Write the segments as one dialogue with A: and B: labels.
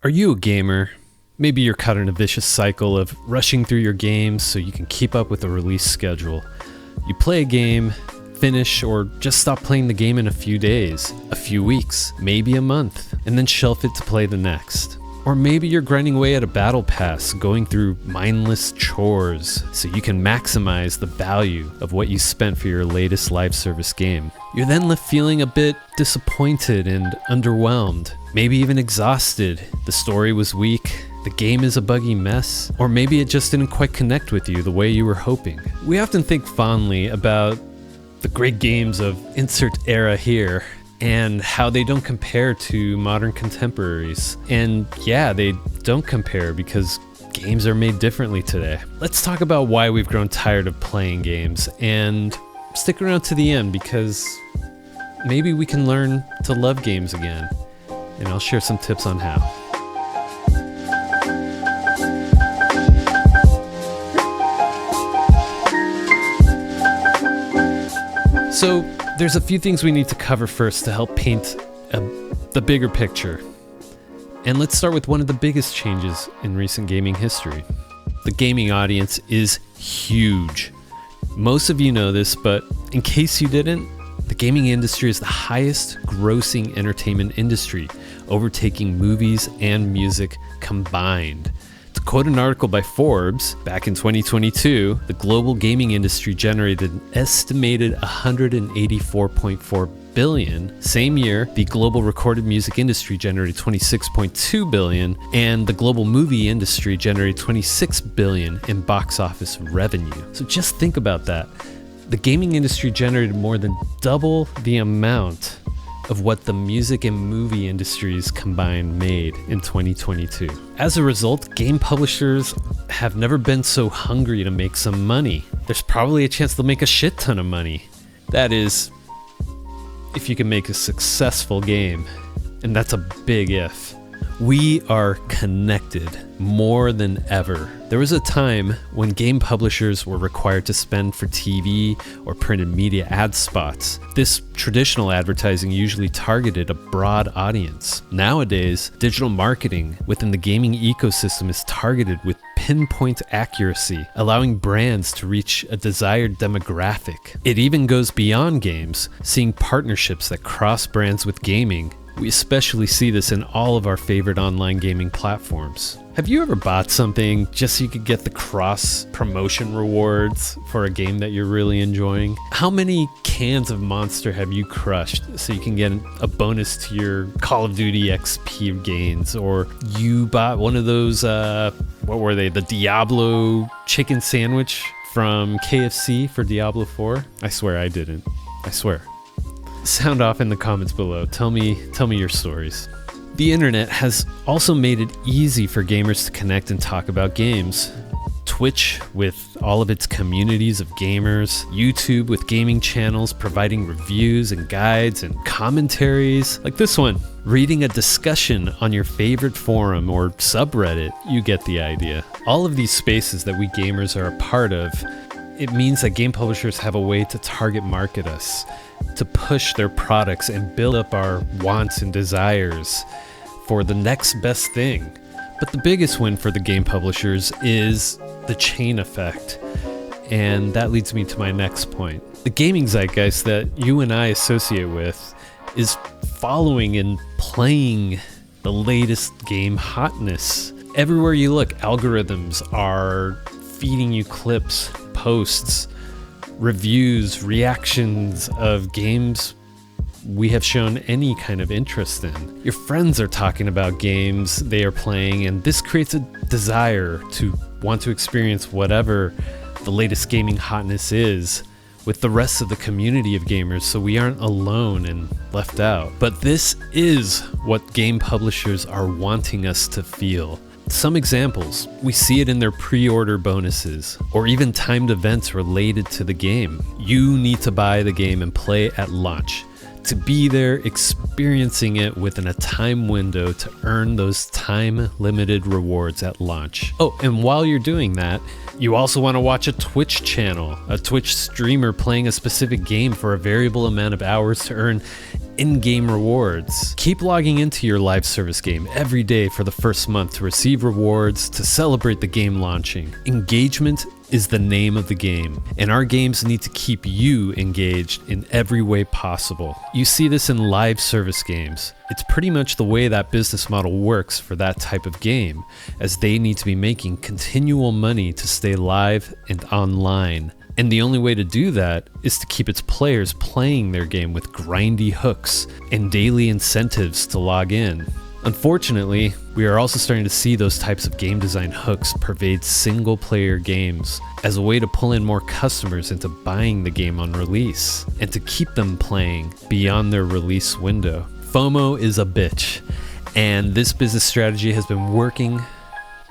A: Are you a gamer? Maybe you're caught in a vicious cycle of rushing through your games so you can keep up with the release schedule. You play a game, finish, or just stop playing the game in a few days, a few weeks, maybe a month, and then shelf it to play the next. Or maybe you're grinding away at a battle pass, going through mindless chores so you can maximize the value of what you spent for your latest live service game. You're then left feeling a bit disappointed and underwhelmed, maybe even exhausted. The story was weak, the game is a buggy mess, or maybe it just didn't quite connect with you the way you were hoping. We often think fondly about the great games of insert era here and how they don't compare to modern contemporaries. And yeah, they don't compare because games are made differently today. Let's talk about why we've grown tired of playing games, and stick around to the end because maybe we can learn to love games again. And I'll share some tips on how. So there's a few things we need to cover first to help paint the bigger picture. And let's start with one of the biggest changes in recent gaming history. The gaming audience is huge. Most of you know this, but in case you didn't, the gaming industry is the highest grossing entertainment industry, overtaking movies and music combined. To quote an article by Forbes, back in 2022, the global gaming industry generated an estimated $184.4 billion. Same year, the global recorded music industry generated $26.2 billion, and the global movie industry generated $26 billion in box office revenue. So just think about that. The gaming industry generated more than double the amount of what the music and movie industries combined made in 2022. As a result, game publishers have never been so hungry to make some money. There's probably a chance they'll make a shit ton of money. That is, if you can make a successful game, and that's a big if. We are connected more than ever. There was a time when game publishers were required to spend for TV or printed media ad spots. This traditional advertising usually targeted a broad audience. Nowadays, digital marketing within the gaming ecosystem is targeted with pinpoint accuracy, allowing brands to reach a desired demographic. It even goes beyond games, seeing partnerships that cross brands with gaming. We especially see this in all of our favorite online gaming platforms. Have you ever bought something just so you could get the cross-promotion rewards for a game that you're really enjoying? How many cans of Monster have you crushed so you can get a bonus to your Call of Duty XP gains? Or you bought one of those, what were they, the Diablo chicken sandwich from KFC for Diablo 4? I swear I didn't. I swear. Sound off in the comments below. Tell me your stories. The internet has also made it easy for gamers to connect and talk about games. Twitch with all of its communities of gamers, YouTube with gaming channels providing reviews and guides and commentaries like this one, reading a discussion on your favorite forum or subreddit. You get the idea. All of these spaces that we gamers are a part of, it means that game publishers have a way to target market us, to push their products and build up our wants and desires for the next best thing. But the biggest win for the game publishers is the chain effect. And that leads me to my next point. The gaming zeitgeist that you and I associate with is following and playing the latest game hotness. Everywhere you look, algorithms are feeding you clips, posts, reviews, reactions of games we have shown any kind of interest in. Your friends are talking about games they are playing, and this creates a desire to want to experience whatever the latest gaming hotness is with the rest of the community of gamers, so we aren't alone and left out. But this is what game publishers are wanting us to feel. Some examples, we see it in their pre-order bonuses, or even timed events related to the game. You need to buy the game and play it at launch to be there experiencing it within a time window to earn those time-limited rewards at launch. Oh, and while you're doing that, you also want to watch a Twitch channel, a Twitch streamer playing a specific game for a variable amount of hours to earn in-game rewards. Keep logging into your live service game every day for the first month to receive rewards to celebrate the game launching. Engagement is the name of the game, and our games need to keep you engaged in every way possible. You see this in live service games. It's pretty much the way that business model works for that type of game, as they need to be making continual money to stay live and online. And the only way to do that is to keep its players playing their game with grindy hooks and daily incentives to log in. Unfortunately, we are also starting to see those types of game design hooks pervade single-player games as a way to pull in more customers into buying the game on release and to keep them playing beyond their release window. FOMO is a bitch, and this business strategy has been working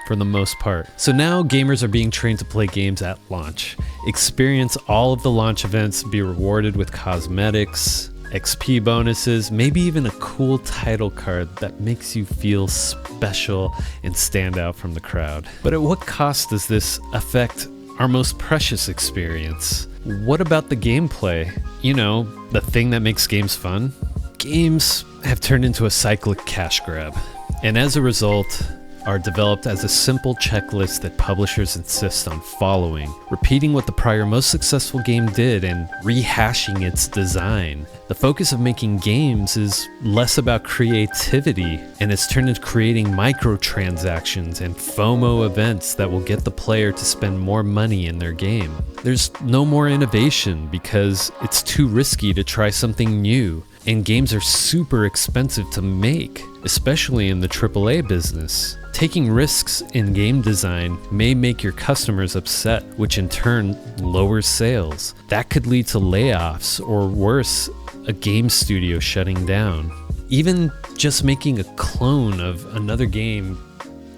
A: for the most part. So now gamers are being trained to play games at launch, experience all of the launch events, be rewarded with cosmetics, XP bonuses, maybe even a cool title card that makes you feel special and stand out from the crowd. But at what cost does this affect our most precious experience? What about the gameplay? You know, the thing that makes games fun? Games have turned into a cyclic cash grab, and as a result, are developed as a simple checklist that publishers insist on following, repeating what the prior most successful game did and rehashing its design. The focus of making games is less about creativity, and it's turned into creating microtransactions and FOMO events that will get the player to spend more money in their game. There's no more innovation because it's too risky to try something new, and games are super expensive to make, especially in the AAA business. Taking risks in game design may make your customers upset, which in turn lowers sales. That could lead to layoffs, or worse, a game studio shutting down. Even just making a clone of another game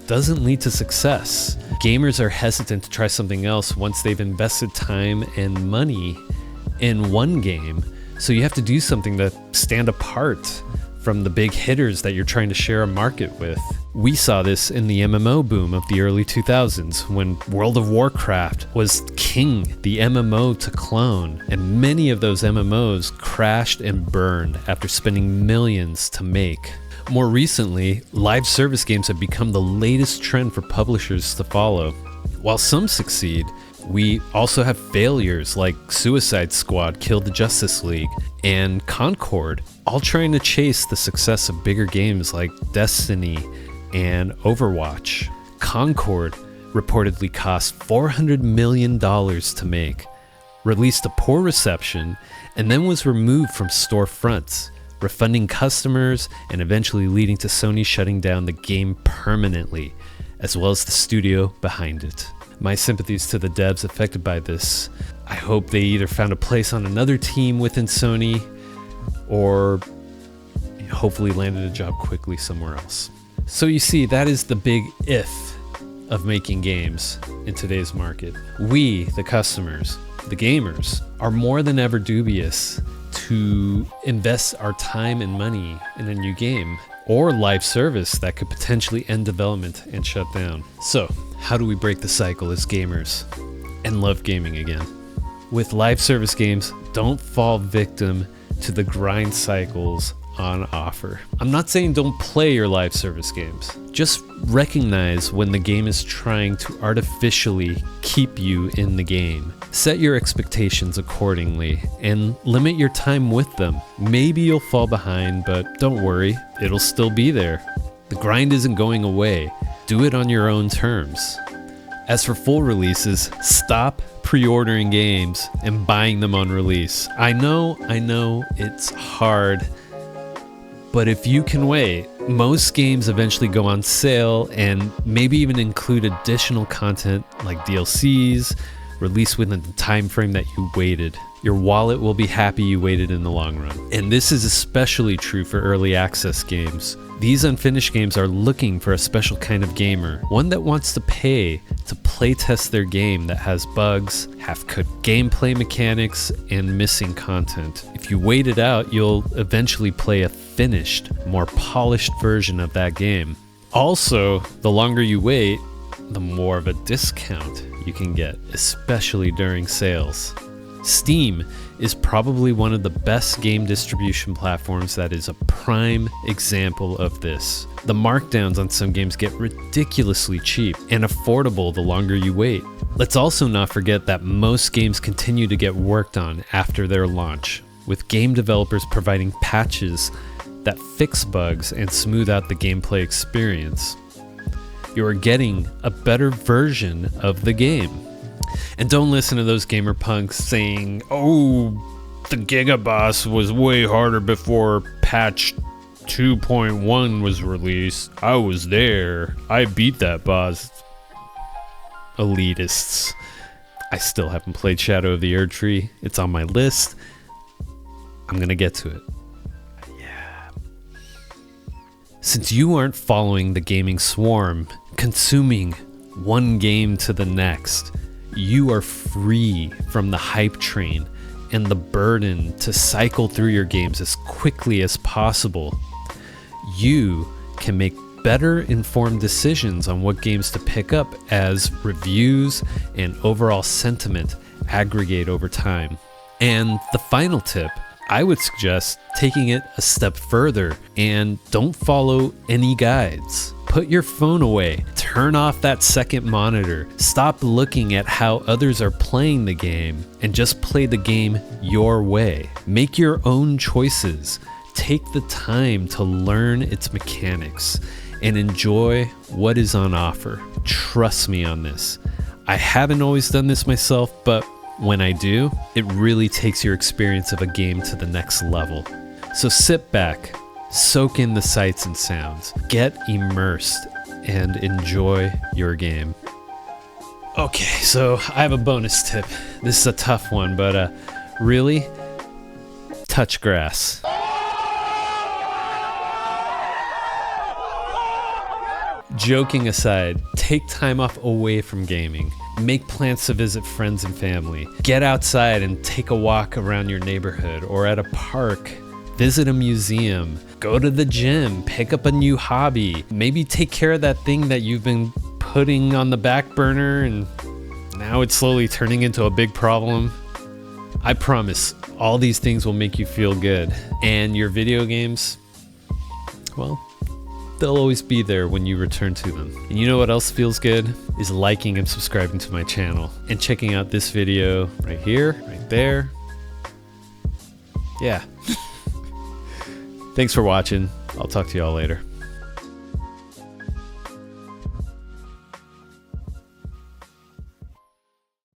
A: doesn't lead to success. Gamers are hesitant to try something else once they've invested time and money in one game, so you have to do something to stand apart from the big hitters that you're trying to share a market with. We saw this in the MMO boom of the early 2000s when World of Warcraft was king, the MMO to clone, and many of those MMOs crashed and burned after spending millions to make. More recently, live service games have become the latest trend for publishers to follow. While some succeed, we also have failures like Suicide Squad killed the Justice League and Concord, all trying to chase the success of bigger games like Destiny and Overwatch. Concord reportedly cost $400 million to make, released to poor reception, and then was removed from storefronts, refunding customers and eventually leading to Sony shutting down the game permanently, as well as the studio behind it. My sympathies to the devs affected by this. I hope they either found a place on another team within Sony or hopefully landed a job quickly somewhere else. So you see, that is the big if of making games in today's market. We, the customers, the gamers, are more than ever dubious to invest our time and money in a new game or live service that could potentially end development and shut down. So, how do we break the cycle as gamers and love gaming again? With live service games, don't fall victim to the grind cycles on offer. I'm not saying don't play your live service games. Just recognize when the game is trying to artificially keep you in the game. Set your expectations accordingly and limit your time with them. Maybe you'll fall behind, but don't worry, it'll still be there. The grind isn't going away. Do it on your own terms. As for full releases, stop pre-ordering games and buying them on release. I know, it's hard. But if you can wait, most games eventually go on sale and maybe even include additional content like DLCs, released within the time frame that you waited. your wallet will be happy you waited in the long run. And this is especially true for early access games. These unfinished games are looking for a special kind of gamer, one that wants to pay to playtest their game that has bugs, half-cooked gameplay mechanics, and missing content. If you wait it out, you'll eventually play a finished, more polished version of that game. Also, the longer you wait, the more of a discount you can get, especially during sales. Steam is probably one of the best game distribution platforms that is a prime example of this. The markdowns on some games get ridiculously cheap and affordable the longer you wait. Let's also not forget that most games continue to get worked on after their launch, with game developers providing patches that fix bugs and smooth out the gameplay experience. You are getting a better version of the game. And don't listen to those gamer punks saying, oh, the Gigaboss was way harder before patch 2.1 was released. I was there. I beat that boss. Elitists. I still haven't played Shadow of the Erdtree. It's on my list. I'm gonna get to it. Yeah. Since you aren't following the gaming swarm, consuming one game to the next, you are free from the hype train and the burden to cycle through your games as quickly as possible. You can make better informed decisions on what games to pick up as reviews and overall sentiment aggregate over time. And the final tip, I would suggest taking it a step further and don't follow any guides. Put your phone away, turn off that second monitor, stop looking at how others are playing the game, and just play the game your way. Make your own choices. Take the time to learn its mechanics and enjoy what is on offer. Trust me on this. I haven't always done this myself, but when I do, it really takes your experience of a game to the next level. So sit back, soak in the sights and sounds, get immersed, and enjoy your game. Okay, so I have a bonus tip. This is a tough one, but really, touch grass. Joking aside, take time off away from gaming. Make plans to visit friends and family. Get outside and take a walk around your neighborhood or at a park. Visit a museum. Go to the gym. Pick up a new hobby. Maybe take care of that thing that you've been putting on the back burner and now it's slowly turning into a big problem. I promise, all these things will make you feel good. And your video games, well, they'll always be there when you return to them. And you know what else feels good? Is liking and subscribing to my channel and checking out this video right here, right there. Yeah. Thanks for watching. I'll talk to y'all later.